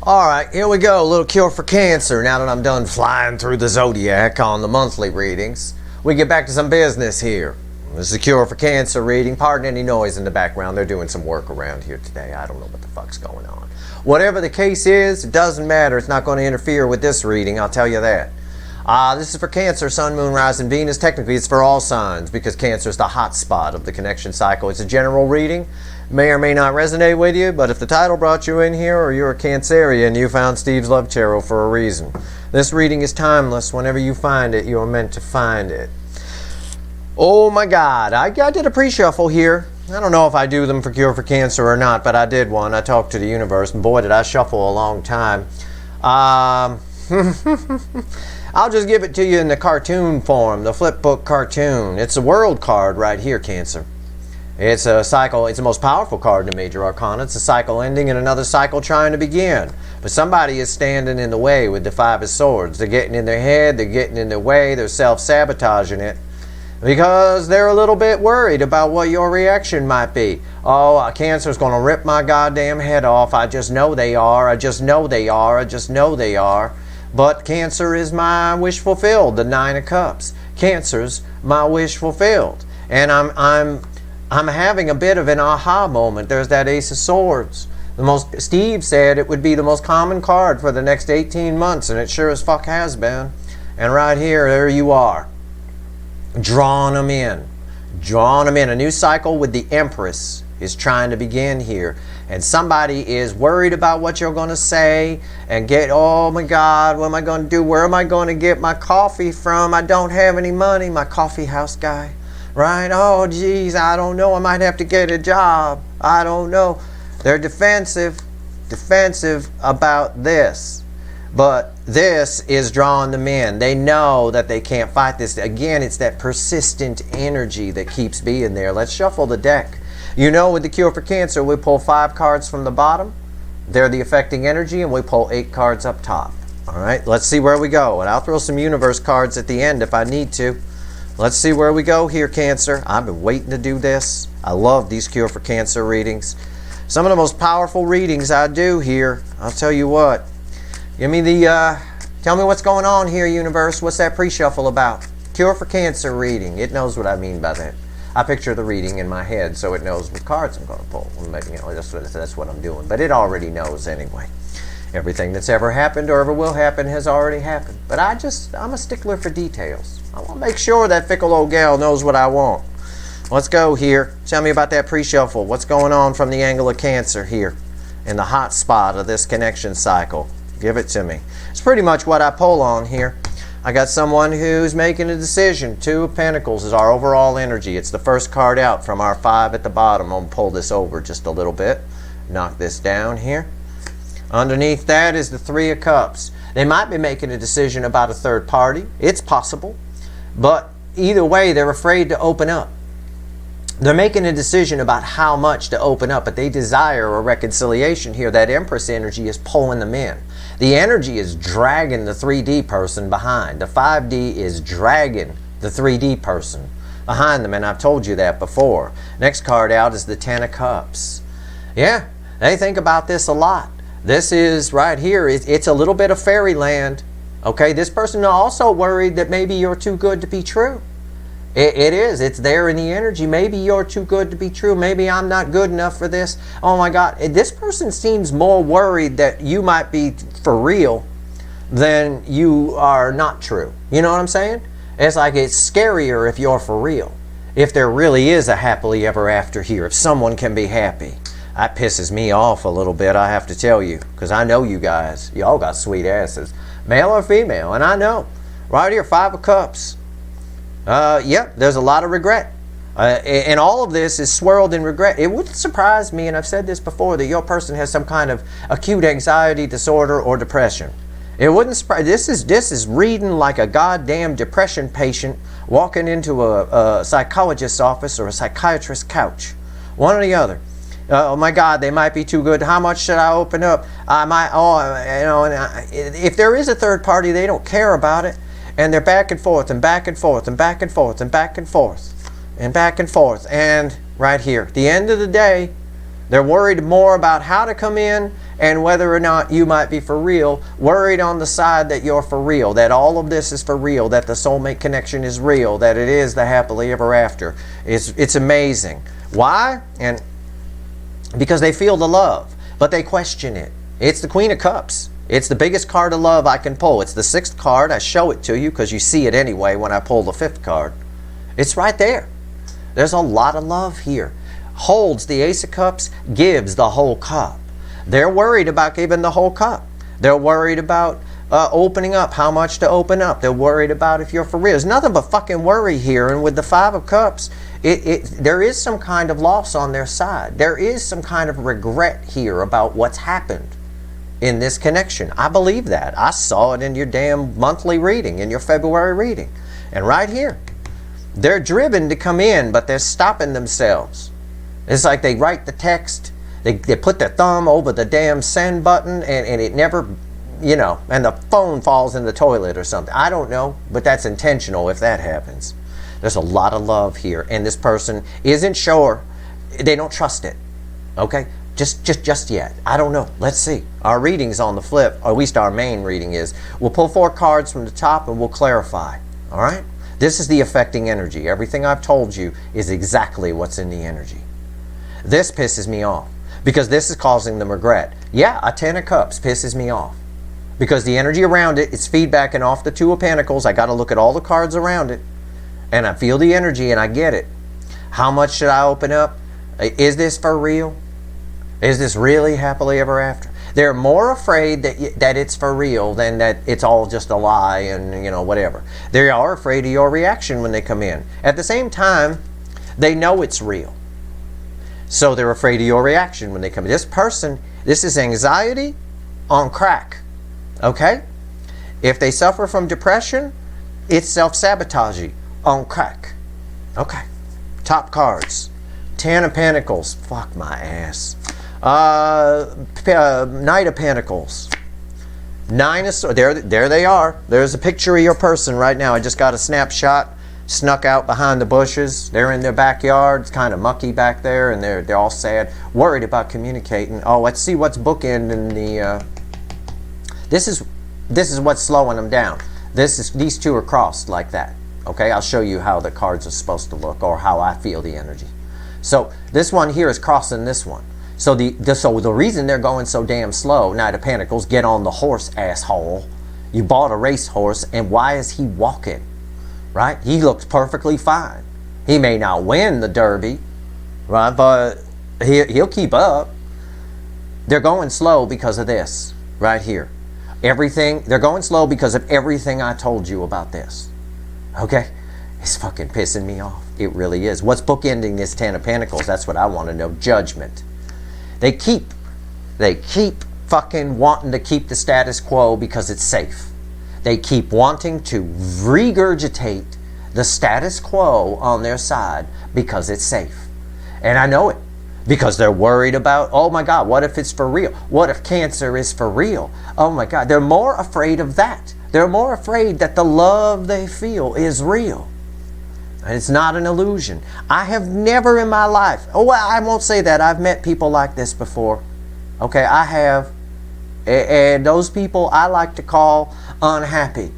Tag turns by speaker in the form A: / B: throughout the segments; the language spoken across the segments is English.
A: Alright, here we go. A little cure for cancer. Now that I'm done flying through the zodiac on the monthly readings, we get back to some business here. This is a cure for cancer reading. Pardon any noise in the background. They're doing some work around here today. I don't know what the fuck's going on. Whatever the case is, it doesn't matter. It's not going to interfere with this reading, I'll tell you that. This is for Cancer, Sun, Moon, Rising, Venus. Technically, it's for all signs because Cancer is the hot spot of the connection cycle. It's a general reading. May or may not resonate with you, but if the title brought you in here or you're a Cancerian, you found Steve's Love Tarot for a reason. This reading is timeless. Whenever you find it, you are meant to find it. Oh my God, I did a pre-shuffle here. I don't know if I do them for Cure for Cancer or not, but I did one. I talked to the universe, and boy, did I shuffle a long time. I'll just give it to you in the cartoon form, the flip book cartoon. It's a world card right here, Cancer. It's a cycle. It's the most powerful card in the Major Arcana. It's a cycle ending and another cycle trying to begin. But somebody is standing in the way with the Five of Swords. They're getting in their head. They're getting in their way. They're self-sabotaging it because they're a little bit worried about what your reaction might be. Oh, Cancer's going to rip my goddamn head off. I just know they are. I just know they are. I just know they are. But Cancer is my wish fulfilled. The Nine of Cups. Cancer's my wish fulfilled. And I'm having a bit of an aha moment. There's that Ace of Swords. Steve said it would be the most common card for the next 18 months, and it sure as fuck has been. And right here, there you are. Drawing them in. Drawing them in. A new cycle with the Empress is trying to begin here. And somebody is worried about what you're going to say and oh my God, what am I going to do? Where am I going to get my coffee from? I don't have any money. My coffee house guy. Right? Oh, geez, I don't know. I might have to get a job. I don't know. They're defensive about this. But this is drawing them in. They know that they can't fight this. Again, it's that persistent energy that keeps being there. Let's shuffle the deck. You know, with the Cure for Cancer, we pull 5 cards from the bottom. They're the affecting energy, and we pull 8 cards up top. All right, let's see where we go. And I'll throw some universe cards at the end if I need to. Let's see where we go here, Cancer. I've been waiting to do this. I love these Cure for Cancer readings. Some of the most powerful readings I do here. I'll tell you what. Give me tell me what's going on here, universe. What's that pre-shuffle about? Cure for Cancer reading. It knows what I mean by that. I picture the reading in my head so it knows what cards I'm going to pull. You know, that's what I'm doing. But it already knows anyway. Everything that's ever happened or ever will happen has already happened. But I'm a stickler for details. I want to make sure that fickle old gal knows what I want. Let's go here. Tell me about that pre-shuffle. What's going on from the angle of Cancer here in the hot spot of this connection cycle? Give it to me. It's pretty much what I pull on here. I got someone who's making a decision. 2 of Pentacles is our overall energy. It's the first card out from our 5 at the bottom. I'm going to pull this over just a little bit. Knock this down here. Underneath that is the 3 of Cups. They might be making a decision about a third party. It's possible. But either way, they're afraid to open up. They're making a decision about how much to open up, but they desire a reconciliation here. That Empress energy is pulling them in. The energy is dragging the 3D person behind. The 5D is dragging the 3D person behind them, and I've told you that before. Next card out is the 10 of Cups. Yeah, they think about this a lot. This is right here. It's a little bit of fairyland. Okay, this person is also worried that maybe you're too good to be true. It is. It's there in the energy. Maybe you're too good to be true. Maybe I'm not good enough for this. Oh my God. This person seems more worried that you might be for real than you are not true. You know what I'm saying? It's like it's scarier if you're for real. If there really is a happily ever after here. If someone can be happy. That pisses me off a little bit, I have to tell you. Because I know you guys. You all got sweet asses. Male or female. And I know. Right here, 5 of Cups. Yeah, there's a lot of regret. And all of this is swirled in regret. It wouldn't surprise me, and I've said this before, that your person has some kind of acute anxiety disorder or depression. It wouldn't surprise. This is reading like a goddamn depression patient walking into a psychologist's office or a psychiatrist's couch. One or the other. Oh my God, they might be too good. How much should I open up? If there is a third party, they don't care about it. And they're back and forth and back and forth and back and forth and back and forth and back and forth. And right here, at the end of the day, They're worried more about how to come in and whether or not you might be for real, worried on the side that you're for real, that all of this is for real, that the soulmate connection is real, that it is the happily ever after. It's amazing. Why? And because they feel the love, but they question it. It's the Queen of Cups. It's the biggest card of love I can pull. It's the 6th card. I show it to you because you see it anyway when I pull the 5th card. It's right there. There's a lot of love here. Holds the Ace of Cups, gives the whole cup. They're worried about giving the whole cup. They're worried about opening up, how much to open up. They're worried about if you're for real. There's nothing but fucking worry here. And with the 5 of Cups, there is some kind of loss on their side. There is some kind of regret here about what's happened in this connection. I believe that. I saw it in your damn monthly reading, in your February reading. And right here, they're driven to come in, but they're stopping themselves. It's like they write the text, they put their thumb over the damn send button, and it never, you know, and the phone falls in the toilet or something. I don't know, but that's intentional if that happens. There's a lot of love here, and this person isn't sure. They don't trust it. Okay? Just yet. I don't know. Let's see. Our reading's on the flip, or at least our main reading is. We'll pull 4 cards from the top and we'll clarify. All right? This is the affecting energy. Everything I've told you is exactly what's in the energy. This pisses me off because this is causing them regret. Yeah, a 10 of Cups pisses me off because the energy around it, it's feedbacking off the 2 of Pentacles. I got to look at all the cards around it and I feel the energy and I get it. How much should I open up? Is this for real? Is this really happily ever after? They're more afraid that it's for real than that it's all just a lie and, you know, whatever. They are afraid of your reaction when they come in. At the same time, they know it's real. So they're afraid of your reaction when they come in. This person, this is anxiety on crack. Okay? If they suffer from depression, it's self-sabotaging on crack. Okay. Top cards. 10 of Pentacles. Fuck my ass. Knight of Pentacles. 9 of Swords. There they are. There's a picture of your person right now. I just got a snapshot. Snuck out behind the bushes. They're in their backyard. It's kind of mucky back there, and they're all sad, worried about communicating. Oh, let's see what's bookending the. This is what's slowing them down. These 2 are crossed like that. Okay, I'll show you how the cards are supposed to look, or how I feel the energy. So this one here is crossing this one. So the reason they're going so damn slow, Knight of Pentacles, get on the horse, asshole. You bought a racehorse, and why is he walking? Right? He looks perfectly fine. He may not win the Derby, right? But he'll keep up. They're going slow because of this right here. They're going slow because of everything I told you about this. Okay? It's fucking pissing me off. It really is. What's bookending this 10 of Pentacles? That's what I want to know. Judgment. They keep fucking wanting to keep the status quo because it's safe. They keep wanting to regurgitate the status quo on their side because it's safe. And I know it. Because they're worried about, oh my God, what if it's for real? What if cancer is for real? Oh my God. They're more afraid of that. They're more afraid that the love they feel is real. And it's not an illusion. I have never in my life, oh, well, I won't say that. I've met people like this before. Okay, I have. And those people I like to call unhappy.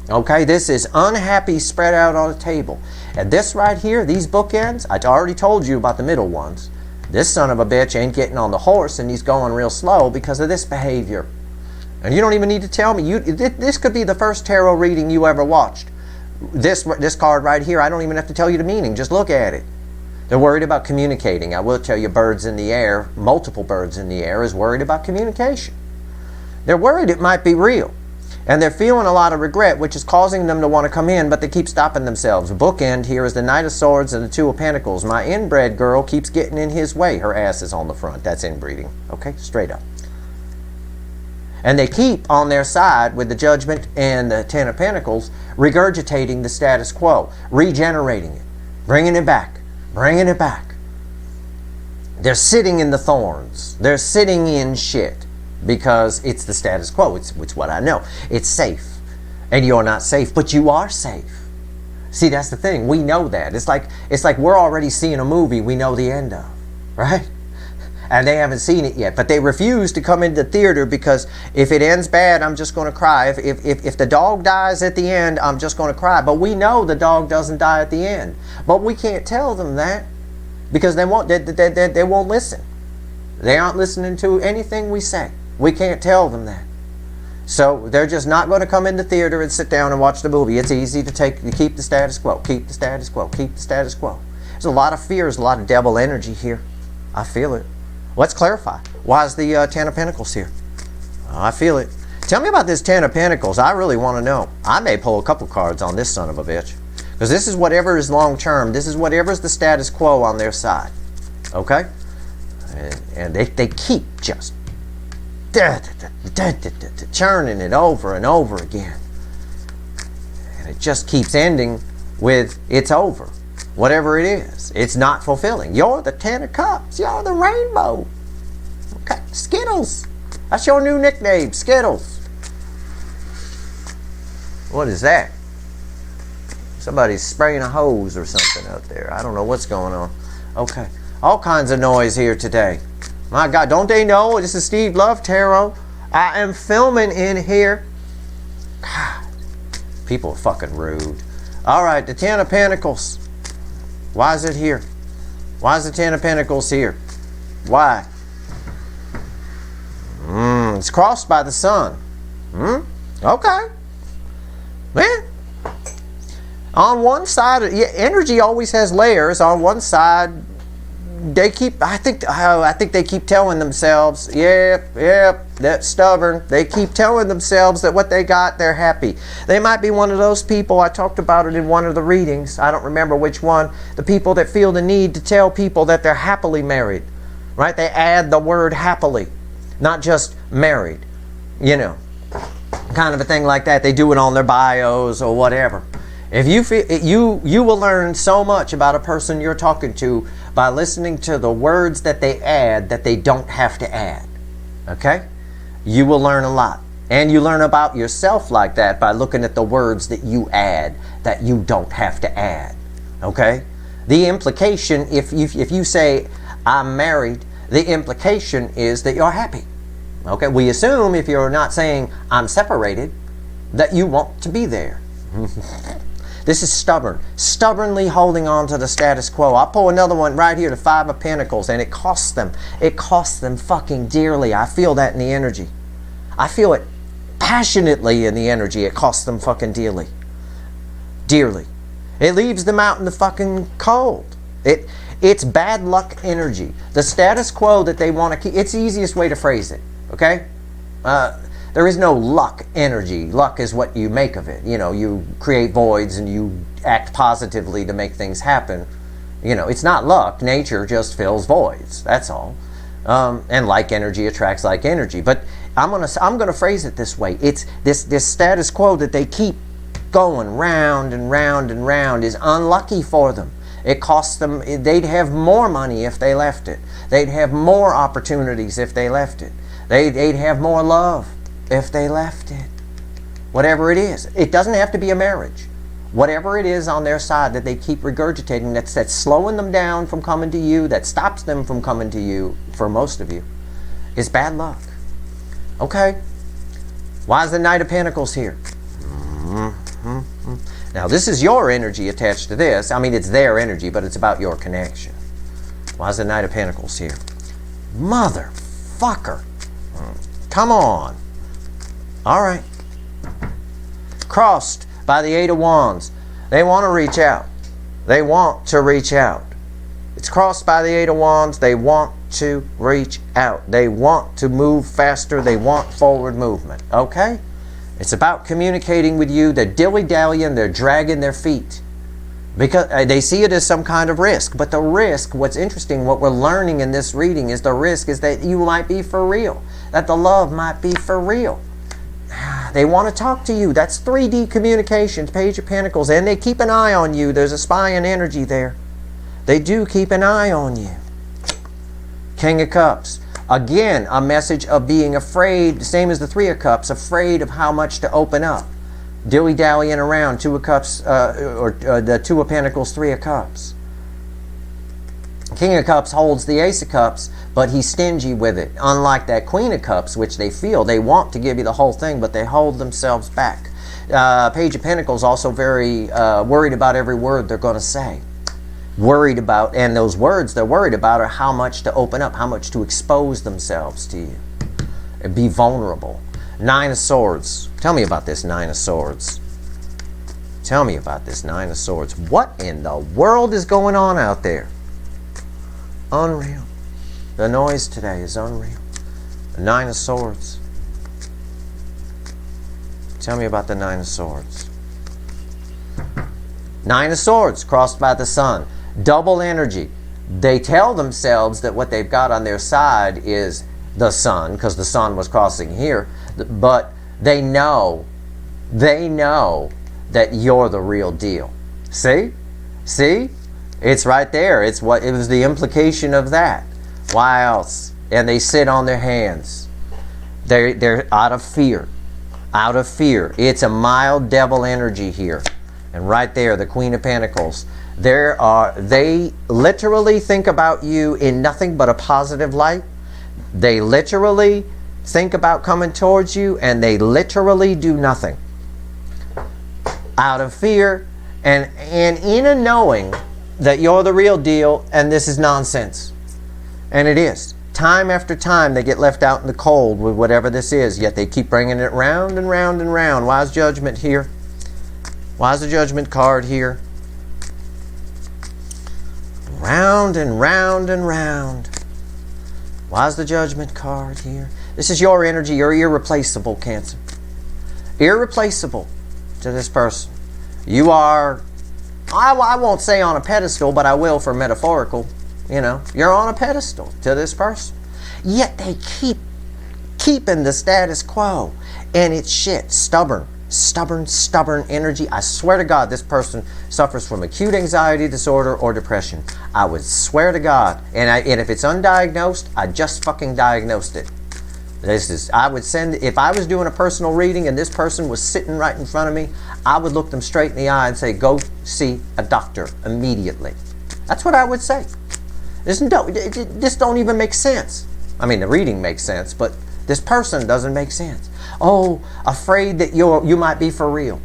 A: Okay, this is unhappy spread out on a table. And this right here, these bookends, I already told you about the middle ones. This son of a bitch ain't getting on the horse and he's going real slow because of this behavior. And you don't even need to tell me. This could be the first tarot reading you ever watched. This card right here, I don't even have to tell you the meaning. Just look at it. They're worried about communicating. I will tell you, birds in the air, multiple birds in the air, is worried about communication. They're worried it might be real. And they're feeling a lot of regret, which is causing them to want to come in, but they keep stopping themselves. Bookend here is the Knight of Swords and the 2 of Pentacles. My inbred girl keeps getting in his way. Her ass is on the front. That's inbreeding. Okay, straight up. And they keep on their side with the Judgment and the 10 of Pentacles, regurgitating the status quo, regenerating it, bringing it back, bringing it back. They're sitting in the thorns. They're sitting in shit because it's the status quo. It's what I know. It's safe. And you're not safe, but you are safe. See, that's the thing. We know that. It's like we're already seeing a movie we know the end of, right? and they haven't seen it yet. But they refuse to come into the theater because if it ends bad, I'm just going to cry. If the dog dies at the end, I'm just going to cry. But we know the dog doesn't die at the end. But we can't tell them that because they won't listen. They aren't listening to anything we say. We can't tell them that. So they're just not going to come in the theater and sit down and watch the movie. It's easy to keep the status quo, keep the status quo, keep the status quo. There's a lot of fear, there's a lot of devil energy here. I feel it. Let's clarify. Why is the Ten of Pentacles here? I feel it. Tell me about this Ten of Pentacles. I really want to know. I may pull a couple cards on this son of a bitch. Because this is whatever is long term. This is whatever is the status quo on their side. Okay? And they keep just churning it over and over again. And it just keeps ending with it's over. Whatever it is. It's not fulfilling. You're the Ten of Cups. You're the rainbow. Okay. Skittles. That's your new nickname. Skittles. What is that? Somebody's spraying a hose or something out there. I don't know what's going on. Okay. All kinds of noise here today. My God, don't they know? This is Steve Love Tarot. I am filming in here. God, people are fucking rude. All right, the Ten of Pentacles. Why is it here? Why is the Ten of Pentacles here? Why? It's crossed by the sun. Okay. Man. On one side, energy always has layers. On one side, they keep, I think they keep telling themselves, yep, that's stubborn. They keep telling themselves that what they got, they're happy. They might be one of those people, I talked about it in one of the readings, I don't remember which one, the people that feel the need to tell people that they're happily married, right? They add the word happily, not just married, you know, kind of a thing like that. They do it on their bios or whatever. If you feel, you will learn so much about a person you're talking to by listening to the words that they add that they don't have to add. Okay? You will learn a lot. And you learn about yourself like that by looking at the words that you add that you don't have to add. Okay? The implication, if you say, I'm married, the implication is that you're happy. Okay? We assume if you're not saying, I'm separated, that you want to be there. This is stubborn. Stubbornly holding on to the status quo. I'll pull another one right here, the Five of Pentacles, and it costs them. It costs them fucking dearly. I feel that in the energy. I feel it passionately in the energy. It costs them fucking dearly. Dearly. It leaves them out in the fucking cold. It's bad luck energy. The status quo that they want to keep, it's the easiest way to phrase it. Okay? There is no luck energy. Luck is what you make of it. You know, you create voids and you act positively to make things happen. You know, it's not luck. Nature just fills voids. That's all. And like energy attracts like energy. But I'm gonna phrase it this way. It's this status quo that they keep going round and round and round is unlucky for them. It costs them. They'd have more money if they left it. They'd have more opportunities if they left it. They'd have more love if they left it. Whatever it is. It doesn't have to be a marriage. Whatever it is on their side that they keep regurgitating that's slowing them down from coming to you, that stops them from coming to you, for most of you, is bad luck. Okay. Why is the Knight of Pentacles here? Now this is your energy attached to this. I mean, it's their energy, but it's about your connection. Why is the Knight of Pentacles here? Motherfucker. Come on. All right. Crossed by the Eight of Wands. They want to reach out. They want to reach out. It's crossed by the Eight of Wands. They want to reach out. They want to move faster. They want forward movement. Okay? It's about communicating with you. They're dilly-dallying. They're dragging their feet. Because they see it as some kind of risk. But the risk, what's interesting, what we're learning in this reading is the risk is that you might be for real. That the love might be for real. They want to talk to you. That's 3D communications, Page of Pentacles. And they keep an eye on you. There's a spying energy there. They do keep an eye on you. King of Cups. Again, a message of being afraid, same as the Three of Cups, afraid of how much to open up. Dilly-dallying around, Two of Cups, the Two of Pentacles, Three of Cups. King of Cups holds the Ace of Cups, but he's stingy with it. Unlike that Queen of Cups, which they feel they want to give you the whole thing, but they hold themselves back. Page of Pentacles also very worried about every word they're going to say. Worried about, and those words they're worried about are how much to open up, how much to expose themselves to you. And be vulnerable. Nine of Swords. Tell me about this Nine of Swords. Tell me about this Nine of Swords. What in the world is going on out there? Unreal. The noise today is unreal. The Nine of Swords. Tell me about the Nine of Swords. Nine of Swords crossed by the Sun. Double energy. They tell themselves that what they've got on their side is the Sun, because the Sun was crossing here. But they know that you're the real deal. See? See? It's right there. It was the implication of that. Why else? And they sit on their hands. They're out of fear. Out of fear. It's a mild devil energy here. And right there, the Queen of Pentacles. They literally think about you in nothing but a positive light. They literally think about coming towards you, and they literally do nothing. Out of fear and in a knowing that you're the real deal and this is nonsense. And it is. Time after time they get left out in the cold with whatever this is, yet they keep bringing it round and round and round. Why is Judgment here? Why is the Judgment card here? Round and round and round. Why is the Judgment card here? This is your energy. You're irreplaceable, Cancer. Irreplaceable to this person. You are, I won't say on a pedestal, but I will for metaphorical. You know, you're on a pedestal to this person. Yet they keep keeping the status quo. And it's shit. Stubborn energy. I swear to God, this person suffers from acute anxiety disorder or depression. I would swear to God. And if it's undiagnosed, I just fucking diagnosed it. I would send, if I was doing a personal reading and this person was sitting right in front of me, I would look them straight in the eye and say, go see a doctor immediately. That's what I would say. This don't even make sense. I mean, the reading makes sense, but this person doesn't make sense. Oh, afraid that you might be for real.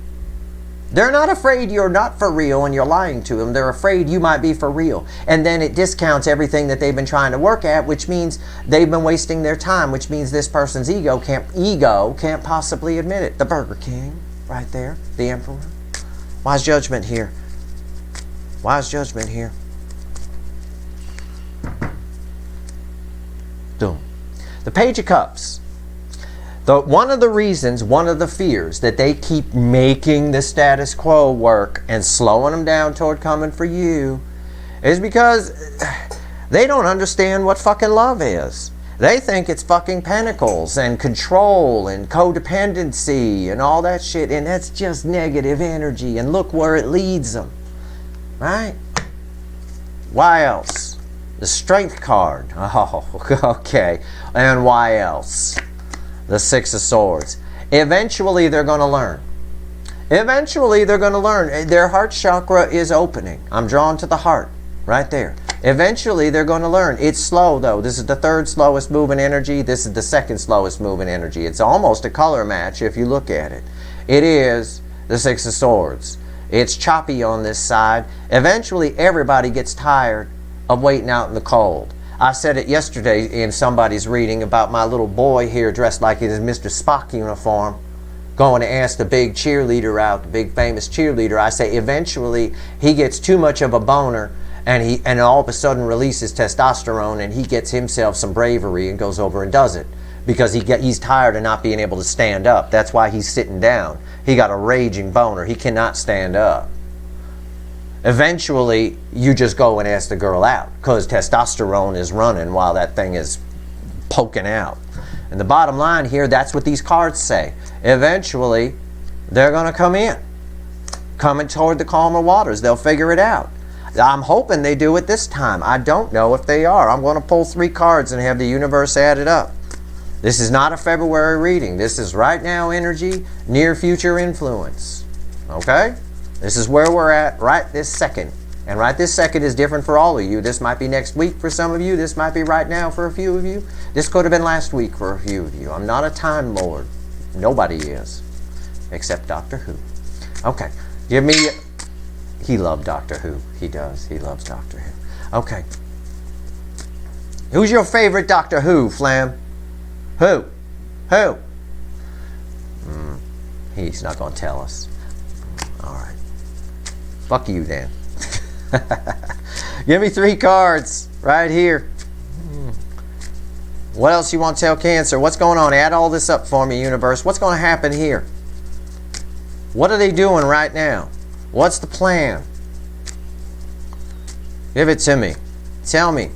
A: They're not afraid you're not for real and you're lying to them. They're afraid you might be for real. And then it discounts everything that they've been trying to work at, which means they've been wasting their time, which means this person's ego can't possibly admit it. The Burger King, right there, the Emperor. Why is Judgment here? Why is Judgment here? Boom. The Page of Cups. One of the reasons, one of the fears that they keep making the status quo work and slowing them down toward coming for you is because they don't understand what fucking love is. They think it's fucking pentacles and control and codependency and all that shit, and that's just negative energy, and look where it leads them. Right? Why else? The Strength card. Oh, okay. And why else? The Six of Swords. Eventually they're going to learn. Eventually they're going to learn. Their heart chakra is opening. I'm drawn to the heart. Right there. Eventually they're going to learn. It's slow though. This is the third slowest moving energy. This is the second slowest moving energy. It's almost a color match if you look at it. It is the Six of Swords. It's choppy on this side. Eventually everybody gets tired of waiting out in the cold. I said it yesterday in somebody's reading about my little boy here dressed like in his Mr. Spock uniform going to ask the big cheerleader out, the big famous cheerleader. I say eventually he gets too much of a boner and all of a sudden releases testosterone and he gets himself some bravery and goes over and does it because he's tired of not being able to stand up. That's why he's sitting down. He got a raging boner. He cannot stand up. Eventually, you just go and ask the girl out because testosterone is running while that thing is poking out. And the bottom line here, that's what these cards say. Eventually, they're going to come in. Coming toward the calmer waters. They'll figure it out. I'm hoping they do it this time. I don't know if they are. I'm going to pull 3 cards and have the universe add it up. This is not a February reading. This is right now energy, near future influence. Okay? This is where we're at right this second. And right this second is different for all of you. This might be next week for some of you. This might be right now for a few of you. This could have been last week for a few of you. I'm not a time lord. Nobody is. Except Doctor Who. Okay. Give me... He loved Doctor Who. He does. He loves Doctor Who. Okay. Who's your favorite Doctor Who, Flam? Who? Who? He's not going to tell us. All right. Fuck you, then. Give me 3 cards right here. What else you want to tell Cancer? What's going on? Add all this up for me, universe. What's going to happen here? What are they doing right now? What's the plan? Give it to me. Tell me.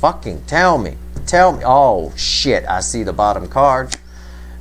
A: Fucking tell me. Tell me. Oh, shit. I see the bottom card.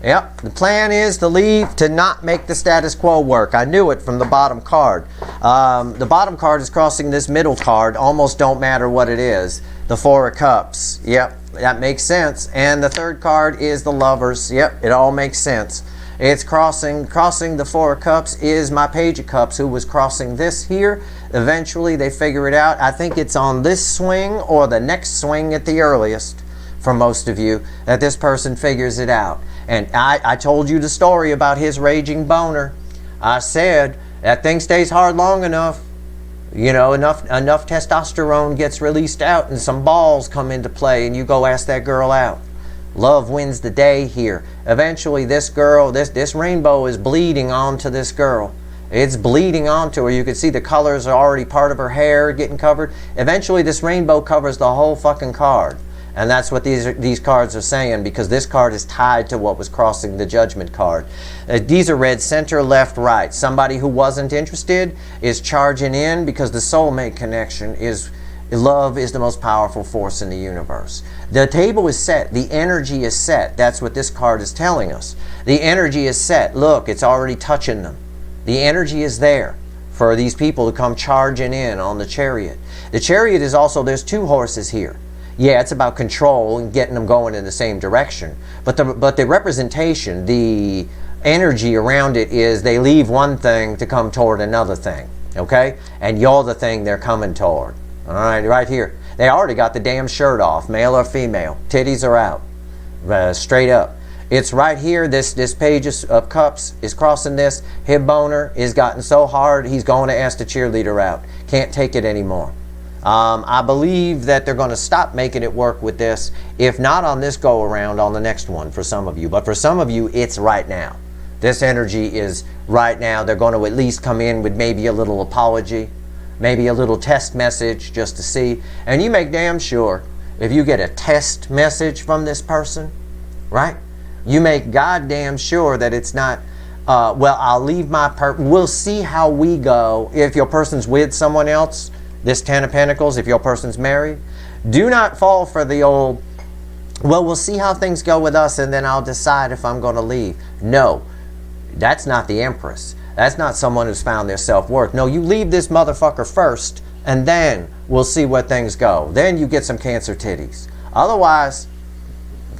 A: Yep, the plan is to leave, to not make the status quo work. I knew it from the bottom card. The bottom card is crossing this middle card. Almost don't matter what it is. The 4 of Cups. Yep, that makes sense. And the third card is the Lovers. Yep, it all makes sense. It's crossing the 4 of Cups is my Page of Cups, who was crossing this here. Eventually, they figure it out. I think it's on this swing or the next swing at the earliest, for most of you, that this person figures it out. And I told you the story about his raging boner. I said that thing stays hard long enough, you know, enough testosterone gets released out and some balls come into play and you go ask that girl out. Love wins the day here. Eventually this girl, this rainbow is bleeding onto this girl. It's bleeding onto her. You can see the colors are already part of her hair getting covered. Eventually this rainbow covers the whole fucking card. And that's what these cards are saying, because this card is tied to what was crossing the Judgment card. These are read center, left, right. Somebody who wasn't interested is charging in, because the soulmate connection is... Love is the most powerful force in the universe. The table is set. The energy is set. That's what this card is telling us. The energy is set. Look, it's already touching them. The energy is there for these people to come charging in on the Chariot. The Chariot is also... There's 2 horses here. Yeah, it's about control and getting them going in the same direction. But the representation, the energy around it is they leave one thing to come toward another thing. Okay? And you're the thing they're coming toward. Alright, right here. They already got the damn shirt off, male or female. Titties are out. Straight up. It's right here. This Page of Cups is crossing this. His boner is gotten so hard, he's going to ask the cheerleader out. Can't take it anymore. I believe that they're going to stop making it work with this, if not on this go around, on the next one for some of you. But for some of you, it's right now. This energy is right now. They're going to at least come in with maybe a little apology, maybe a little test message just to see. And you make damn sure, if you get a test message from this person, right? You make goddamn sure that it's not, well, I'll leave my we'll see how we go. If your person's with someone else, this 10 of Pentacles, if your person's married, do not fall for the old, well, we'll see how things go with us and then I'll decide if I'm going to leave. No, that's not the Empress. That's not someone who's found their self-worth. No, you leave this motherfucker first and then we'll see where things go. Then you get some Cancer titties. Otherwise,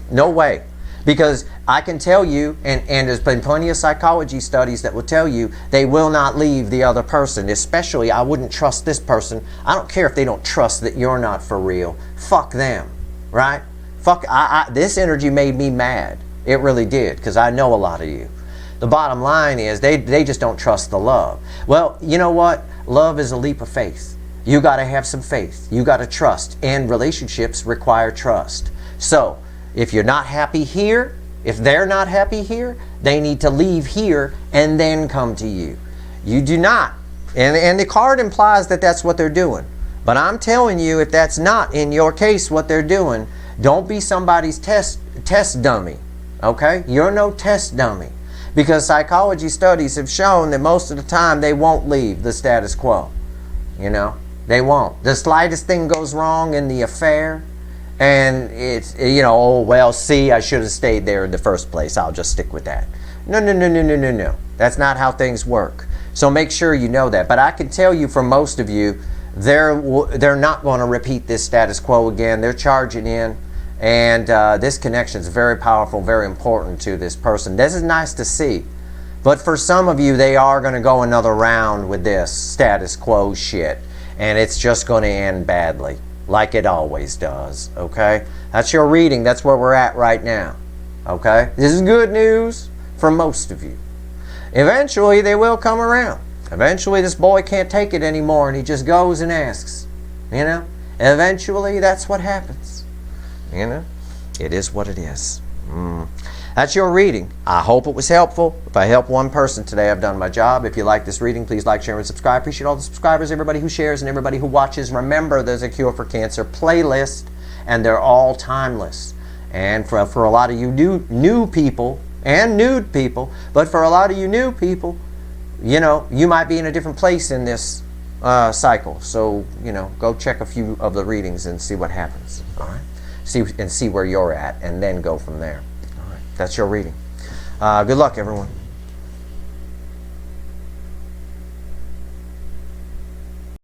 A: no way. Because I can tell you, and there's been plenty of psychology studies that will tell you, they will not leave the other person. Especially, I wouldn't trust this person. I don't care if they don't trust that you're not for real. Fuck them, right? Fuck, this energy made me mad. It really did, because I know a lot of you. The bottom line is, they just don't trust the love. Well, you know what? Love is a leap of faith. You got to have some faith. You got to trust. And relationships require trust. So, if you're not happy here, if they're not happy here, they need to leave here and then come to you. You do not. And the card implies that that's what they're doing. But I'm telling you, if that's not in your case what they're doing, don't be somebody's test dummy. Okay? You're no test dummy. Because psychology studies have shown that most of the time they won't leave the status quo. You know? They won't. The slightest thing goes wrong in the affair, and it's, you know, oh, well, see, I should have stayed there in the first place. I'll just stick with that. No, no, no, no, no, no, no. That's not how things work. So make sure you know that. But I can tell you, for most of you, they're not going to repeat this status quo again. They're charging in. And this connection is very powerful, very important to this person. This is nice to see. But for some of you, they are going to go another round with this status quo shit. and it's just going to end badly, like it always does, okay? That's your reading. That's where we're at right now, okay? This is good news for most of you. Eventually, they will come around. Eventually, this boy can't take it anymore, and he just goes and asks, you know? Eventually, that's what happens, you know? It is what it is. That's your reading. I hope it was helpful. If I helped one person today, I've done my job. If you like this reading, please like, share, and subscribe. Appreciate all the subscribers, everybody who shares, and everybody who watches. Remember, there's a Cure for Cancer playlist, and they're all timeless. And for a lot of you new people, and nude people, but for a lot of you new people, you know, you might be in a different place in this cycle. So, you know, go check a few of the readings and see what happens. All right? See where you're at, and then go from there. All right. That's your reading. Good luck, everyone.